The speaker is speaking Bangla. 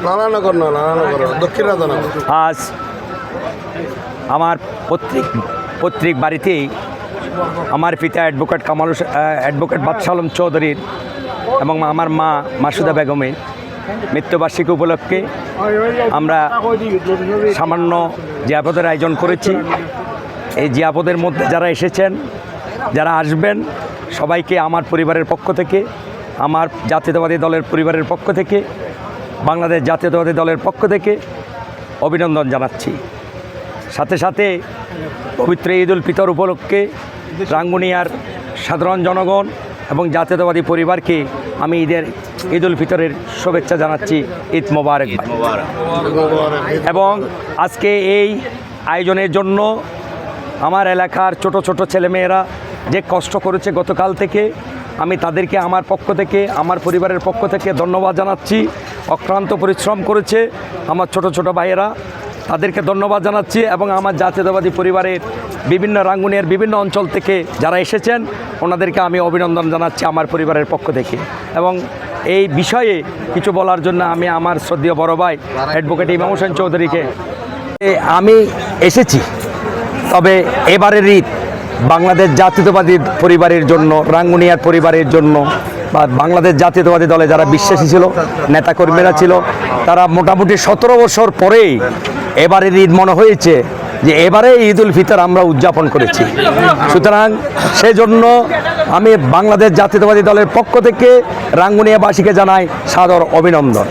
নারায়ণনগর না, নারায়ণনগর দক্ষিণ রাধানগর। আজ আমার পৈতৃক বাড়িতেই আমার পিতা অ্যাডভোকেট বাদশাহ আলম চৌধুরীর এবং আমার মা মাসুদা বেগমের মৃত্যুবার্ষিকী উপলক্ষে আমরা সামান্য জিয়াপদের আয়োজন করেছি। এই জিয়াপদের মধ্যে যারা এসেছেন, যারা আসবেন, সবাইকে আমার পরিবারের পক্ষ থেকে, আমার জাতীয়তাবাদী দলের পরিবারের পক্ষ থেকে, বাংলাদেশ জাতীয়তাবাদী দলের পক্ষ থেকে অভিনন্দন জানাচ্ছি। সাথে সাথে পবিত্র ঈদ উল ফিতর উপলক্ষে রাঙ্গুনিয়ার সাধারণ জনগণ এবং জাতীয়তাবাদী পরিবারকে আমি ঈদ উল ফিতরের শুভেচ্ছা জানাচ্ছি। ঈদ মোবারক। এবং আজকে এই আয়োজনের জন্য আমার এলাকার ছোট ছোট ছেলেমেয়েরা যে কষ্ট করেছে গতকাল থেকে, আমি তাদেরকে আমার পক্ষ থেকে, আমার পরিবারের পক্ষ থেকে ধন্যবাদ জানাচ্ছি। অক্লান্ত পরিশ্রম করেছে আমার ছোট ছোট ভাইয়েরা, তাদেরকে ধন্যবাদ জানাচ্ছি। এবং আমার জাতীয়তাবাদী পরিবারের বিভিন্ন রাঙ্গুনিয়ার বিভিন্ন অঞ্চল থেকে যারা এসেছেন, ওনাদেরকে আমি অভিনন্দন জানাচ্ছি আমার পরিবারের পক্ষ থেকে। এবং এই বিষয়ে কিছু বলার জন্য আমি আমার শ্রদ্ধেয় বড় ভাই অ্যাডভোকেট ইমাম হোসেন চৌধুরীকে আমি এসেছি। তবে এবারের ঈদ বাংলাদেশ জাতীয়তাবাদী পরিবারের জন্য, রাঙ্গুনিয়ার পরিবারের জন্য, বা বাংলাদেশ জাতীয়তাবাদী দলে যারা বিশ্বাসী ছিল, নেতাকর্মীরা ছিল, তারা মোটামুটি 17 বছর পরেই এবারের ঈদ মনে হয়েছে যে এবারে ঈদ উল ফিতর আমরা উদযাপন করেছি। সুতরাং সেজন্য আমি বাংলাদেশ জাতীয়তাবাদী দলের পক্ষ থেকে রাঙ্গুনিয়াবাসীকে জানাই সাদর অভিনন্দন।